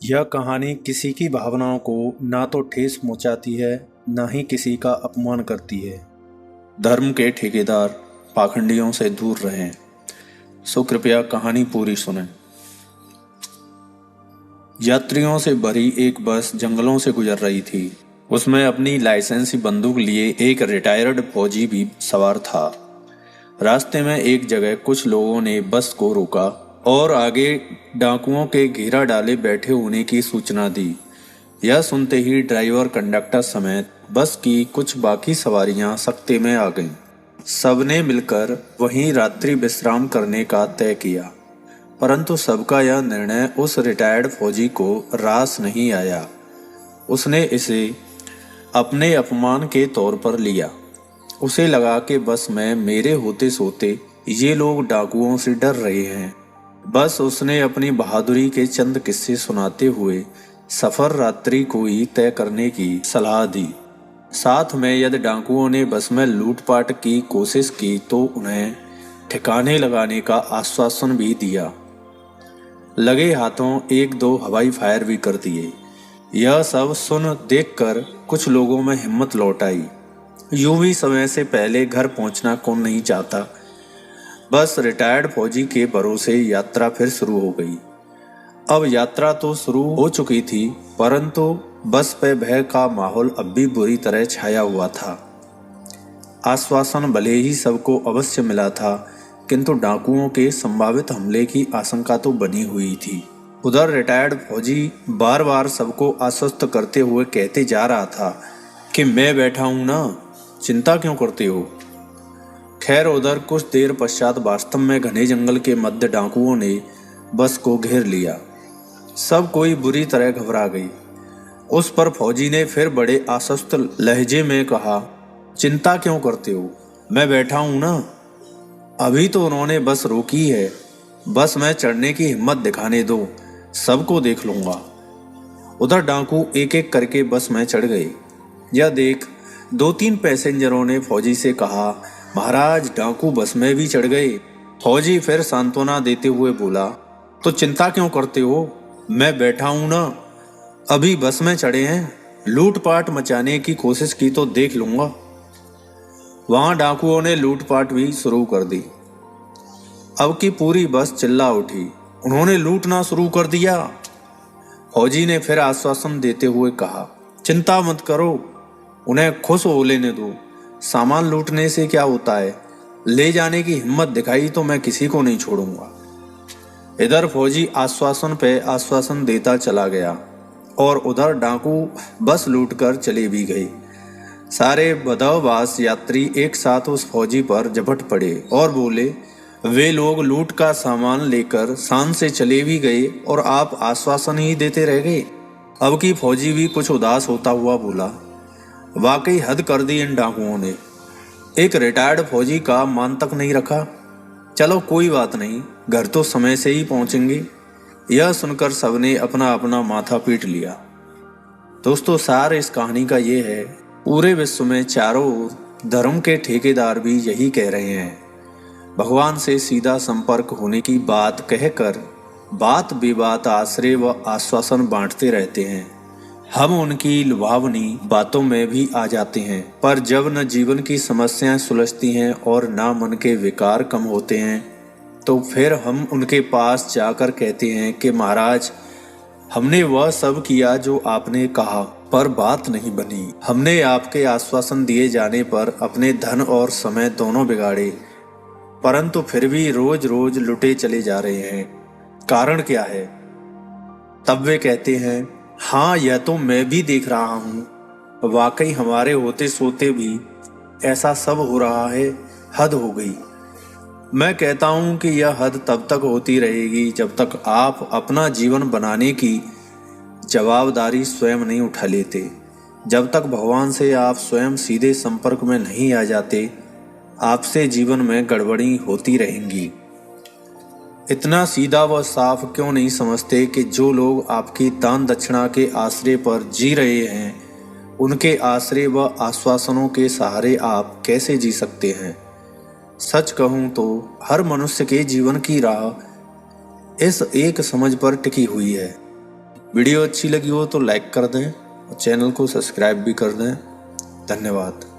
यह कहानी किसी की भावनाओं को ना तो ठेस पहुंचाती है, ना ही किसी का अपमान करती है। धर्म के ठेकेदार पाखंडियों से दूर रहें। सो कृपया कहानी पूरी सुनें। यात्रियों से भरी एक बस जंगलों से गुजर रही थी। उसमें अपनी लाइसेंसी बंदूक लिए एक रिटायर्ड फौजी भी सवार था। रास्ते में एक जगह कुछ लोगों ने बस को रोका और आगे डाकुओं के घेरा डाले बैठे होने की सूचना दी। यह सुनते ही ड्राइवर, कंडक्टर समेत बस की कुछ बाकी सवारियां सख्ते में आ गईं। सबने मिलकर वहीं रात्रि विश्राम करने का तय किया, परंतु सबका यह निर्णय उस रिटायर्ड फौजी को रास नहीं आया। उसने इसे अपने अपमान के तौर पर लिया। उसे लगा कि बस में मेरे होते सोते ये लोग डाकुओं से डर रहे हैं। बस उसने अपनी बहादुरी के चंद किस्से सुनाते हुए सफर रात्रि को ही तय करने की सलाह दी। साथ में यदि डाकुओं ने बस में लूटपाट की कोशिश की तो उन्हें ठिकाने लगाने का आश्वासन भी दिया। लगे हाथों एक दो हवाई फायर भी कर दिए। यह सब सुन देखकर कुछ लोगों में हिम्मत लौट आई। यूं भी समय से पहले घर पहुंचना कौन नहीं चाहता। बस रिटायर्ड फौजी के भरोसे यात्रा फिर शुरू हो गई। अब यात्रा तो शुरू हो चुकी थी, परंतु बस पे भय का माहौल अब भी बुरी तरह छाया हुआ था। आश्वासन भले ही सबको अवश्य मिला था, किंतु डाकुओं के संभावित हमले की आशंका तो बनी हुई थी। उधर रिटायर्ड फौजी बार बार सबको आश्वस्त करते हुए कहते जा रहा था कि मैं बैठा हूं ना, चिंता क्यों करते हो। खैर, उधर कुछ देर पश्चात वास्तव में घने जंगल के मध्य डाकुओं ने बस को घेर लिया। सब कोई बुरी तरह घबरा गई। उस पर फौजी ने फिर बड़े आश्वस्त लहजे में कहा, चिंता क्यों करते हो, मैं बैठा हूं ना। अभी तो उन्होंने बस रोकी है, बस में चढ़ने की हिम्मत दिखाने दो, सबको देख लूंगा। उधर डाकू एक एक करके बस में चढ़ गए। यह देख दो तीन पैसेंजरों ने फौजी से कहा, महाराज डाकू बस में भी चढ़ गए। फौजी फिर सांत्वना देते हुए बोला, तो चिंता क्यों करते हो, मैं बैठा हूं ना। अभी बस में चढ़े हैं, लूटपाट मचाने की कोशिश की तो देख लूंगा। वहां डाकुओं ने लूटपाट भी शुरू कर दी। अब की पूरी बस चिल्ला उठी, उन्होंने लूटना शुरू कर दिया। फौजी ने फिर आश्वासन देते हुए कहा, चिंता मत करो, उन्हें खुश हो लेने दो, सामान लूटने से क्या होता है, ले जाने की हिम्मत दिखाई तो मैं किसी को नहीं छोड़ूंगा। इधर फौजी आश्वासन पे आश्वासन देता चला गया और उधर डाकू बस लूटकर चले भी गए। सारे बदहवास यात्री एक साथ उस फौजी पर झपट पड़े और बोले, वे लोग लूट का सामान लेकर शान से चले भी गए और आप आश्वासन ही देते रह गए। अब की फौजी भी कुछ उदास होता हुआ बोला, वाकई हद कर दी इन डाकुओं ने। एक रिटायर्ड फौजी का मान तक नहीं रखा। चलो कोई बात नहीं, घर तो समय से ही पहुंचेंगे। यह सुनकर सबने अपना अपना माथा पीट लिया। दोस्तों, सार इस कहानी का ये है, पूरे विश्व में चारों ओर धर्म के ठेकेदार भी यही कह रहे हैं। भगवान से सीधा संपर्क होने की बात कहकर बात बेबात आश्रय व आश्वासन बांटते रहते हैं। हम उनकी लुभावनी बातों में भी आ जाते हैं, पर जब न जीवन की समस्याएं सुलझती हैं और ना मन के विकार कम होते हैं, तो फिर हम उनके पास जाकर कहते हैं कि महाराज, हमने वह सब किया जो आपने कहा, पर बात नहीं बनी। हमने आपके आश्वासन दिए जाने पर अपने धन और समय दोनों बिगाड़े, परंतु फिर भी रोज रोज लुटे चले जा रहे हैं। कारण क्या है? तब वे कहते हैं, हाँ, यह तो मैं भी देख रहा हूँ, वाकई हमारे होते सोते भी ऐसा सब हो रहा है, हद हो गई। मैं कहता हूँ कि यह हद तब तक होती रहेगी जब तक आप अपना जीवन बनाने की जवाबदारी स्वयं नहीं उठा लेते। जब तक भगवान से आप स्वयं सीधे संपर्क में नहीं आ जाते, आपसे जीवन में गड़बड़ी होती रहेंगी। इतना सीधा व साफ क्यों नहीं समझते कि जो लोग आपकी दान दक्षिणा के आश्रय पर जी रहे हैं, उनके आश्रय व आश्वासनों के सहारे आप कैसे जी सकते हैं? सच कहूं तो हर मनुष्य के जीवन की राह इस एक समझ पर टिकी हुई है वीडियो अच्छी लगी हो तो लाइक कर दें और चैनल को सब्सक्राइब भी कर दें। धन्यवाद।